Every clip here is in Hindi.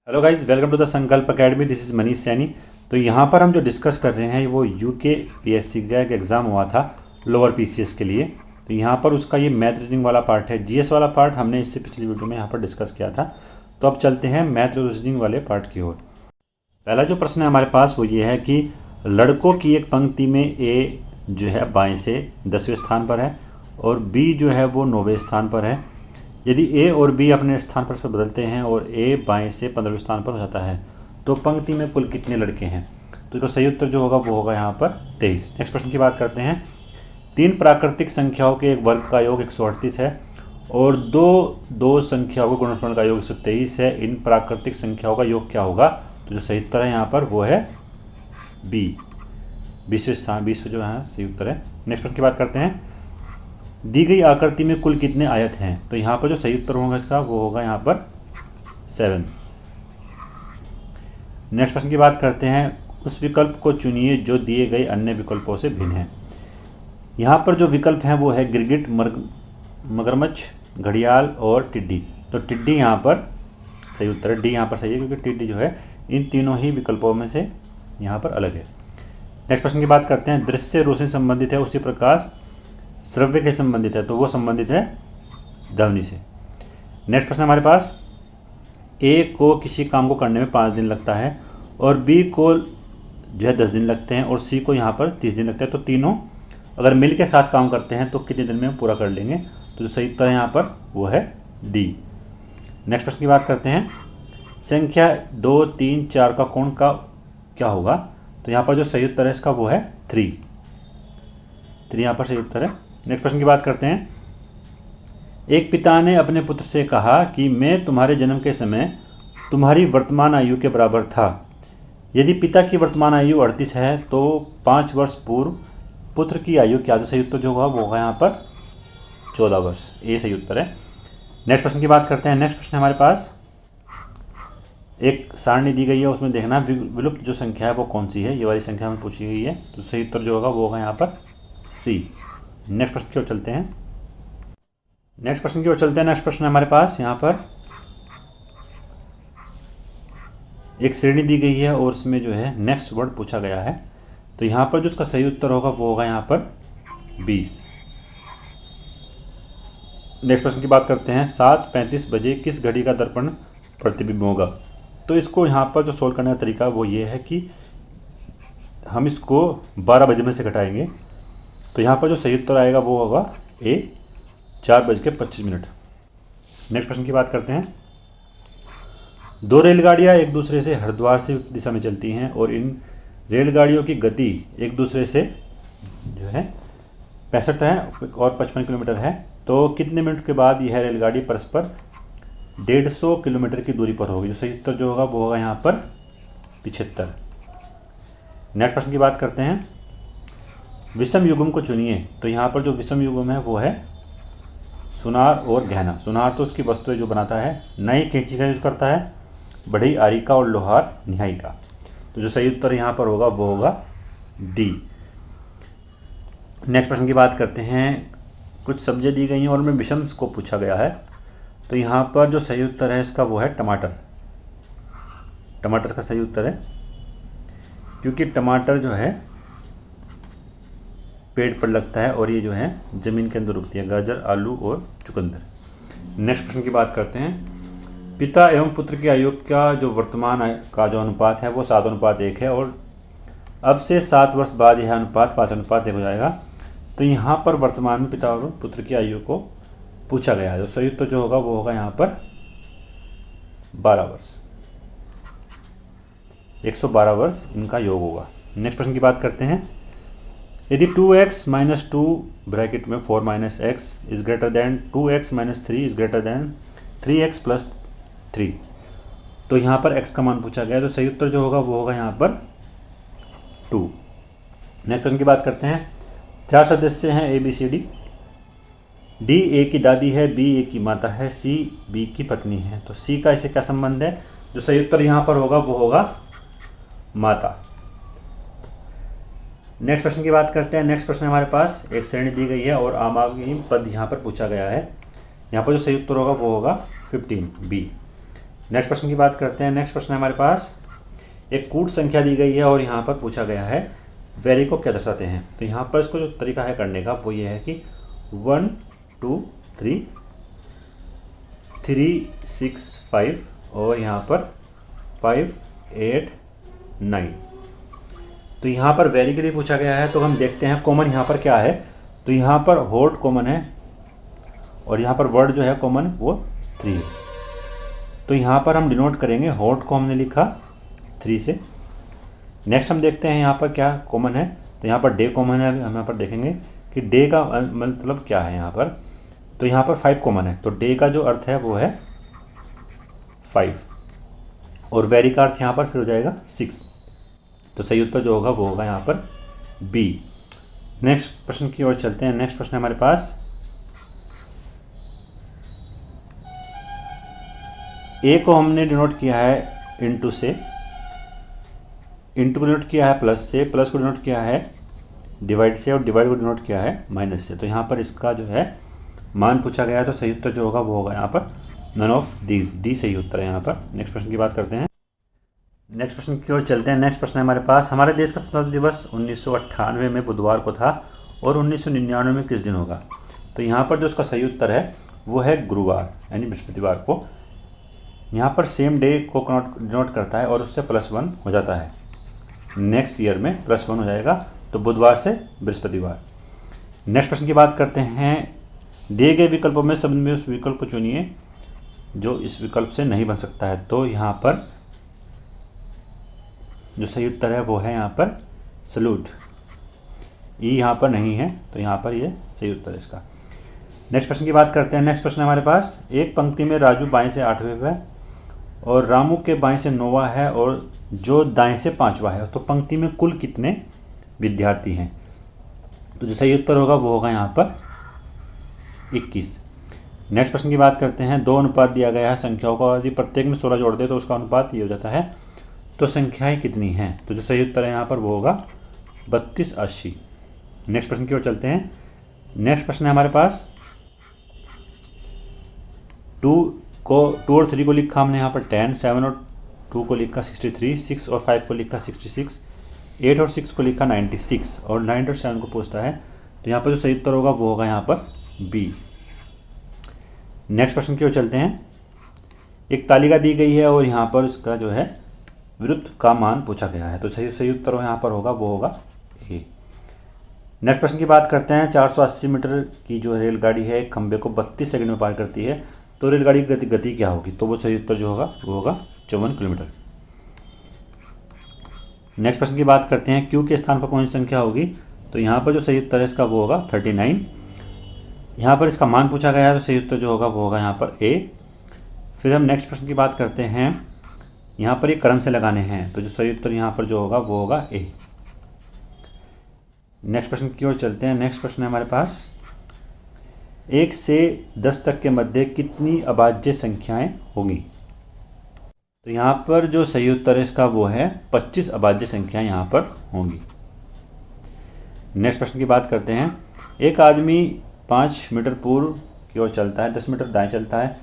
Hello guys, welcome to the Sankalp academy. This is Manish Saini. तो यहाँ पर हम जो डिस्कस कर रहे हैं वो यूके पीएससी का एक एग्ज़ाम हुआ था लोअर पीसीएस के लिए। तो यहाँ पर उसका ये मैथ रीजनिंग वाला पार्ट है। जीएस वाला पार्ट हमने इससे पिछली वीडियो में यहाँ पर डिस्कस किया था। तो अब चलते हैं मैथ रीजनिंग वाले पार्ट की ओर। पहला जो प्रश्न है हमारे पास वो ये है कि लड़कों की एक पंक्ति में ए जो है बाएँ से 10वें स्थान पर है और बी जो है वो 9वें स्थान पर है। यदि ए और बी अपने स्थान पर बदलते हैं और ए बाएं से 15वें स्थान पर हो जाता है तो पंक्ति में कुल कितने लड़के हैं। तो इसका सही उत्तर जो होगा वो होगा यहाँ पर 23। नेक्स्ट प्रश्न की बात करते हैं। तीन प्राकृतिक संख्याओं के एक वर्ग का योग 138 है और दो संख्याओं के गुणनफल का योग 123 है। इन प्राकृतिक संख्याओं का योग क्या होगा। तो जो सही उत्तर है यहाँ पर वो है बी, 20वें स्थान, 20 जो है सही उत्तर है। नेक्स्ट प्रश्न की बात करते हैं। दी गई आकृति में कुल कितने आयत हैं। तो यहाँ पर जो सही उत्तर होगा इसका वो होगा यहाँ पर 7। नेक्स्ट प्रश्न की बात करते हैं। उस विकल्प को चुनिए जो दिए गए अन्य विकल्पों से भिन्न है। यहाँ पर जो विकल्प हैं वो है गिरगिट, मगरमच्छ, घड़ियाल और टिड्डी। तो टिड्डी यहाँ पर सही उत्तर है, डी यहाँ पर सही है क्योंकि टिड्डी जो है इन तीनों ही विकल्पों में से यहाँ पर अलग है। नेक्स्ट प्रश्न की बात करते हैं। दृश्य से रोशनी संबंधित है, उसी प्रकाश श्रव्य के संबंधित है, तो वो संबंधित है ध्वनि से। नेक्स्ट प्रश्न हमारे पास। ए को किसी काम को करने में 5 दिन लगता है और बी को जो है 10 दिन लगते हैं और सी को यहाँ पर 30 दिन लगते हैं। तो तीनों अगर मिल के साथ काम करते हैं तो कितने दिन में पूरा कर लेंगे। तो जो सही उत्तर है यहाँ पर वो है डी। नेक्स्ट प्रश्न की बात करते हैं। संख्या 2, 3, 4 का कोण का क्या होगा। तो यहाँ पर जो सही उत्तर है इसका वो है 3 यहाँ पर सही उत्तर है। नेक्स्ट प्रश्न की बात करते हैं। एक पिता ने अपने पुत्र से कहा कि मैं तुम्हारे जन्म के समय तुम्हारी वर्तमान आयु के बराबर था। यदि पिता की वर्तमान आयु 38 है तो 5 वर्ष पूर्व पुत्र की आयु क्या। तो सही उत्तर जो होगा वो होगा यहाँ पर 14 वर्ष। ये सही उत्तर है। नेक्स्ट प्रश्न की बात करते हैं। नेक्स्ट प्रश्न हमारे पास एक सारणी दी गई है, उसमें देखना विलुप्त जो संख्या है वो कौन सी है। ये वाली संख्या में पूछी गई है। तो सही उत्तर जो होगा वो होगा यहाँ पर सी। नेक्स्ट प्रश्न की ओर चलते हैं। नेक्स्ट प्रश्न हमारे पास यहाँ पर एक श्रेणी दी गई है और उसमें जो है नेक्स्ट वर्ड पूछा गया है। तो यहाँ पर जो उसका सही उत्तर होगा वो होगा यहाँ पर 20। नेक्स्ट प्रश्न की बात करते हैं। 7:35 बजे किस घड़ी का दर्पण प्रतिबिंब होगा। तो इसको यहाँ पर जो सोल्व करने का तरीका वो ये है कि हम इसको 12 बजे में से घटाएंगे। तो यहाँ पर जो सही उत्तर आएगा वो होगा ए, 4:25। नेक्स्ट प्रश्न की बात करते हैं। 2 रेलगाड़ियाँ एक दूसरे से हरिद्वार से दिशा में चलती हैं और इन रेलगाड़ियों की गति एक दूसरे से जो है 65 है और 55 किलोमीटर है। तो कितने मिनट के बाद यह रेलगाड़ी परस्पर 150 किलोमीटर की दूरी पर होगी। जो सही उत्तर जो होगा वो होगा यहाँ पर 75। नेक्स्ट प्रश्न की बात करते हैं। विषम युग्म को चुनिए। तो यहाँ पर जो विषम युग्म है वो है सुनार और गहना। सुनार तो उसकी वस्तुएं जो बनाता है, नई कैंची का यूज करता है, बढ़ई आरी का और लोहार निहाई का। तो जो सही उत्तर यहाँ पर होगा वो होगा डी। नेक्स्ट प्रश्न की बात करते हैं। कुछ सब्जियाँ दी गई हैं और उनमें विषम को पूछा गया है। तो यहाँ पर जो सही उत्तर है इसका वो है टमाटर। टमाटर का सही उत्तर है क्योंकि टमाटर जो है पेड़ पर लगता है और ये जो है ज़मीन के अंदर उगती है। गाजर, आलू और चुकंदर। नेक्स्ट प्रश्न की बात करते हैं। पिता एवं पुत्र की आयु का जो वर्तमान का जो अनुपात है वो 7:1 है और अब से 7 वर्ष बाद यह अनुपात 5:1 हो जाएगा। तो यहाँ पर वर्तमान में पिता और पुत्र की आयु को पूछा गया है। तो सही उत्तर जो होगा वो होगा यहाँ पर 12 वर्ष। 112 वर्ष इनका योग होगा। नेक्स्ट प्रश्न की बात करते हैं। यदि 2x - 2 ब्रैकेट में 4 - x is greater than 2x - 3 is greater than 3x + 3। तो यहाँ पर x का मान पूछा गया है। तो सही उत्तर जो होगा वो होगा यहाँ पर 2। नेक्स्ट प्रश्न की बात करते हैं। 4 सदस्य हैं A, B, C, D। D A की दादी है, B A की माता है, C B की पत्नी है। तो C का इसे क्या संबंध है। जो सही उत्तर यहाँ पर होगा वो होगा माता। नेक्स्ट प्रश्न की बात करते हैं। नेक्स्ट प्रश्न हमारे पास एक श्रेणी दी गई है और आमागम पद यहाँ पर पूछा गया है। यहाँ पर जो सही उत्तर होगा वो होगा 15 बी। नेक्स्ट प्रश्न की बात करते हैं। नेक्स्ट प्रश्न है हमारे पास, एक कूट संख्या दी गई है और यहाँ पर पूछा गया है वेरी को क्या दर्शाते हैं। तो यहाँ पर इसको जो तरीका है करने का वो ये है कि 1 2 3 3 6 5 और यहाँ पर 5 8 9। तो यहाँ पर वेरी के लिए पूछा गया है, तो हम देखते हैं कॉमन यहाँ पर क्या है। तो यहाँ पर होट कॉमन है और यहाँ पर वर्ड जो है कॉमन वो 3 है। तो यहाँ पर हम डिनोट करेंगे, होट को हमने लिखा 3 से। नेक्स्ट हम देखते हैं यहाँ पर क्या कॉमन है। तो यहाँ पर डे कॉमन है। हम यहाँ पर देखेंगे कि डे का मतलब क्या है यहाँ पर। तो यहाँ पर 5 कॉमन है, तो डे का जो अर्थ है वो है 5 और वेरी का अर्थ यहाँ पर फिर हो जाएगा 6। तो सही उत्तर जो होगा वो होगा यहाँ पर बी। नेक्स्ट प्रश्न की ओर चलते हैं। नेक्स्ट प्रश्न हमारे पास, ए को हमने डिनोट किया है इनटू से, इनटू को डिनोट किया है प्लस से, प्लस को डिनोट किया है डिवाइड से और डिवाइड को डिनोट किया है माइनस से। तो यहाँ पर इसका जो है मान पूछा गया है, तो सही उत्तर जो होगा वो होगा यहाँ पर नन ऑफ दीज, डी सही उत्तर है यहाँ पर। नेक्स्ट प्रश्न की बात करते हैं। नेक्स्ट प्रश्न की ओर चलते हैं। नेक्स्ट प्रश्न है हमारे पास, हमारे देश का स्वतंत्रता दिवस 1998 में बुधवार को था और 1999 में किस दिन होगा। तो यहाँ पर जो उसका सही उत्तर है वो है गुरुवार यानी बृहस्पतिवार को। यहाँ पर सेम डे को डिनोट करता है और उससे +1 हो जाता है, नेक्स्ट ईयर में +1 हो जाएगा, तो बुधवार से बृहस्पतिवार। नेक्स्ट प्रश्न की बात करते हैं। दिए गए विकल्पों में सब में उस विकल्प को चुनिए जो इस विकल्प से नहीं बन सकता है। तो यहाँ पर जो सही उत्तर है वो है यहाँ पर सलूट, ई यहाँ पर नहीं है, तो यहाँ पर ये सही उत्तर है इसका। नेक्स्ट प्रश्न की बात करते हैं। नेक्स्ट प्रश्न हमारे पास, एक पंक्ति में राजू बाएं से 8वें है और रामू के बाएं से 9वां है और जो दाएं से 5वां है, तो पंक्ति में कुल कितने विद्यार्थी हैं। तो जो सही उत्तर होगा वो होगा यहाँ पर 21। नेक्स्ट प्रश्न की बात करते हैं। 2 अनुपात दिया गया है संख्याओं का, यदि प्रत्येक में 16 जोड़ दे तो उसका अनुपात ये हो जाता है, तो संख्याएं कितनी हैं। तो जो सही उत्तर है यहाँ पर वो होगा 32:80। नेक्स्ट प्रश्न की ओर चलते हैं। नेक्स्ट प्रश्न है हमारे पास, 2 और 3 को लिखा हमने यहाँ पर 10, 7 और 2 को लिखा 63, 6 और 5 को लिखा 66, 8 और 6 को लिखा 96 और 9 और 7 को पूछता है। तो यहाँ पर जो सही उत्तर होगा वो होगा यहाँ पर बी। नेक्स्ट प्रश्न की ओर चलते हैं। एक तालिका दी गई है और यहाँ पर इसका जो है विरुद्ध का मान पूछा गया है, तो सही उत्तर यहाँ पर होगा वो होगा ए। नेक्स्ट प्रश्न की बात करते हैं। 480 मीटर की जो रेलगाड़ी है एक खंबे को 32 सेकंड में पार करती है, तो रेलगाड़ी की गति क्या होगी। तो वो सही उत्तर जो होगा वो होगा 54 किलोमीटर। नेक्स्ट प्रश्न की बात करते हैं। क्यू के स्थान पर कौन सी संख्या होगी। तो यहाँ पर जो सही उत्तर है इसका वो होगा 39। यहाँ पर इसका मान पूछा गया है, तो सही उत्तर जो होगा वो होगा यहाँ पर ए। फिर हम नेक्स्ट प्रश्न की बात करते हैं। यहाँ पर ये क्रम से लगाने हैं, तो जो सही उत्तर यहाँ पर जो होगा वो होगा ए। नेक्स्ट प्रश्न की ओर चलते हैं। नेक्स्ट प्रश्न है हमारे पास, 1 से 10 तक के मध्य कितनी अभाज्य संख्याएं होंगी। तो यहाँ पर जो सही उत्तर है इसका वो है 25 अभाज्य संख्याएं यहाँ पर होंगी। नेक्स्ट प्रश्न की बात करते हैं। एक आदमी 5 मीटर पूर्व की ओर चलता है, 10 मीटर दाएं चलता है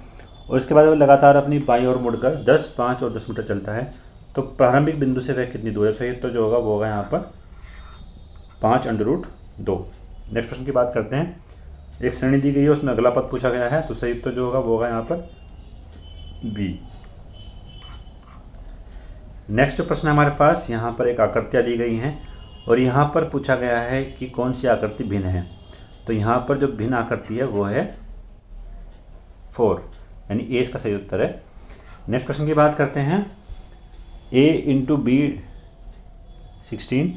और इसके बाद वो लगातार अपनी बाईं ओर मुड़कर 10, 5 और 10 मीटर चलता है, तो प्रारंभिक बिंदु से वह कितनी दूर है। सही उत्तर जो होगा वो होगा यहाँ पर 5√2। नेक्स्ट प्रश्न की बात करते हैं। एक श्रेणी दी गई है, उसमें अगला पद पूछा गया है, तो सही उत्तर जो होगा वो होगा यहाँ पर बी। नेक्स्ट प्रश्न हमारे पास, यहाँ पर एक आकृतियाँ दी गई हैं और यहाँ पर पूछा गया है कि कौन सी आकृति भिन्न है। तो यहाँ पर जो भिन्न आकृति है वो है 4, यानी ए इसका सही उत्तर है। नेक्स्ट प्रश्न की बात करते हैं। a into B 16,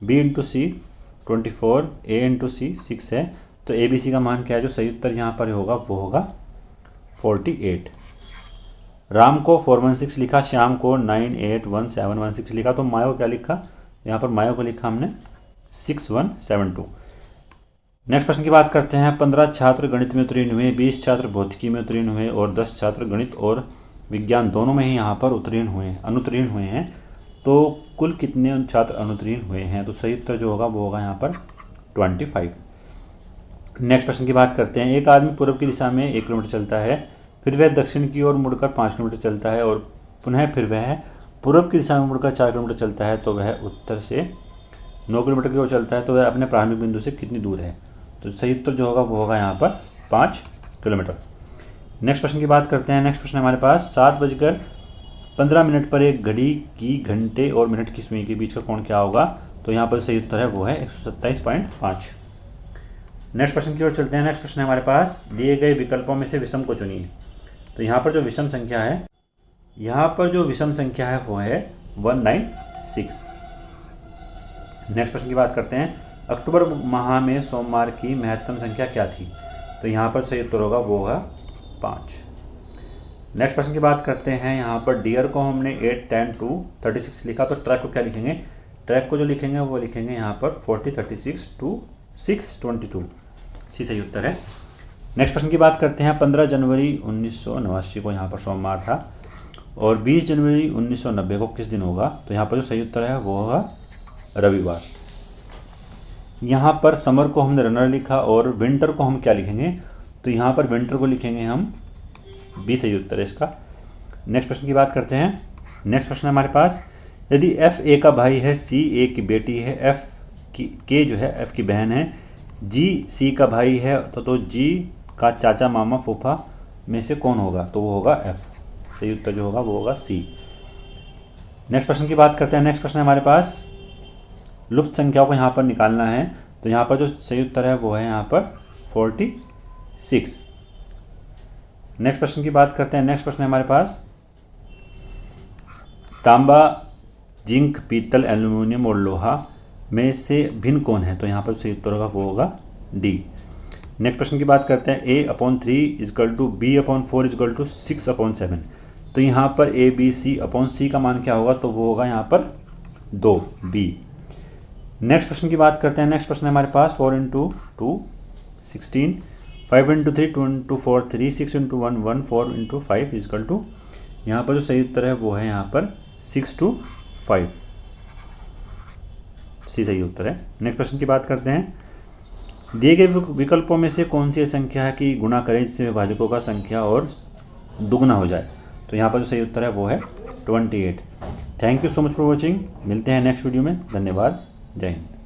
b into C 24, a into C 6 है, तो ए बी सी का मान क्या है। जो सही उत्तर यहाँ पर होगा वो होगा 48। राम को 416 लिखा, श्याम को 981716 लिखा, तो मायो क्या लिखा। यहाँ पर मायो को लिखा हमने 6172। नेक्स्ट प्रश्न की बात करते हैं। 15 छात्र गणित में उत्तीर्ण हुए, 20 छात्र भौतिकी में उत्तीर्ण हुए और 10 छात्र गणित और विज्ञान दोनों में ही यहाँ पर अनुत्तीर्ण हुए हैं, तो कुल कितने छात्र अनुत्तीर्ण हुए हैं। तो सही उत्तर जो होगा वो होगा यहाँ पर 25। नेक्स्ट प्रश्न की बात करते हैं। एक आदमी पूर्व की दिशा में 1 किलोमीटर चलता है, फिर वह दक्षिण की ओर मुड़कर 5 किलोमीटर चलता है और पुनः फिर वह पूर्व की दिशा में मुड़कर 4 किलोमीटर चलता है तो वह उत्तर से 9 किलोमीटर की ओर चलता है तो वह अपने प्रारंभिक बिंदु से कितनी दूर है। तो सही उत्तर जो होगा वो होगा यहाँ पर 5 किलोमीटर। नेक्स्ट प्रश्न की बात करते हैं। नेक्स्ट प्रश्न हमारे पास 7:15 पर एक घड़ी की घंटे और मिनट की सुई के बीच का कोण क्या होगा। तो यहाँ पर सही उत्तर है वो है 127.5। नेक्स्ट प्रश्न की ओर चलते हैं। नेक्स्ट प्रश्न है हमारे पास, दिए गए विकल्पों में से विषम को चुनिए। तो यहाँ पर जो विषम संख्या है वो है 196। नेक्स्ट प्रश्न की बात करते हैं। अक्टूबर माह में सोमवार की महत्तम संख्या क्या थी। तो यहाँ पर सही उत्तर होगा वो होगा 5। नेक्स्ट प्रश्न की बात करते हैं। यहाँ पर डियर को हमने 8, 10 to 36 लिखा, तो ट्रैक को क्या लिखेंगे। ट्रैक को जो लिखेंगे वो लिखेंगे यहाँ पर 40, 36 to 622। सी सही उत्तर है। नेक्स्ट प्रश्न की बात करते हैं। 15 जनवरी 1989 को यहाँ पर सोमवार था और 20 जनवरी 1990 को किस दिन होगा। तो यहाँ पर जो सही उत्तर है वो होगा रविवार। यहाँ पर समर को हमने रनर लिखा और विंटर को हम क्या लिखेंगे। तो यहाँ पर विंटर को लिखेंगे हम बी सही उत्तर है इसका। नेक्स्ट प्रश्न की बात करते हैं। नेक्स्ट प्रश्न है हमारे पास, यदि एफ ए का भाई है, सी ए की बेटी है, एफ की के जो है एफ की बहन है, जी सी का भाई है, तो जी का चाचा मामा फूफा में से कौन होगा। तो वो होगा एफ। सही उत्तर जो होगा वो होगा सी। नेक्स्ट प्रश्न की बात करते हैं। नेक्स्ट प्रश्न है हमारे पास, लुप्त संख्याओं को यहाँ पर निकालना है। तो यहाँ पर जो सही उत्तर है वो है यहाँ पर 46। नेक्स्ट प्रश्न की बात करते हैं। नेक्स्ट प्रश्न है हमारे पास, तांबा, जिंक, पीतल, एल्यूमिनियम और लोहा में से भिन्न कौन है। तो यहाँ पर सही उत्तर होगा वो होगा डी। नेक्स्ट प्रश्न की बात करते हैं। A/3 = B/4 = 6/7। तो यहाँ पर ABC/C का मान क्या होगा। तो वो होगा यहाँ पर 2 B। नेक्स्ट प्रश्न की बात करते हैं। नेक्स्ट प्रश्न है हमारे पास, 4 × 2 16, 5 × 3 2 × 4 3, 6 × 1 1, 4 × 5 = यहाँ पर जो सही उत्तर है वो है यहाँ पर 6 to 5। सी सही उत्तर है। नेक्स्ट प्रश्न की बात करते हैं। दिए गए विकल्पों में से कौन सी संख्या है कि गुणा करें जिससे विभाजकों का संख्या और दुगना हो जाए। तो यहाँ पर जो सही उत्तर है वो है 28। Thank you so much for watching. मिलते हैं नेक्स्ट वीडियो में। धन्यवाद। जय हिंद।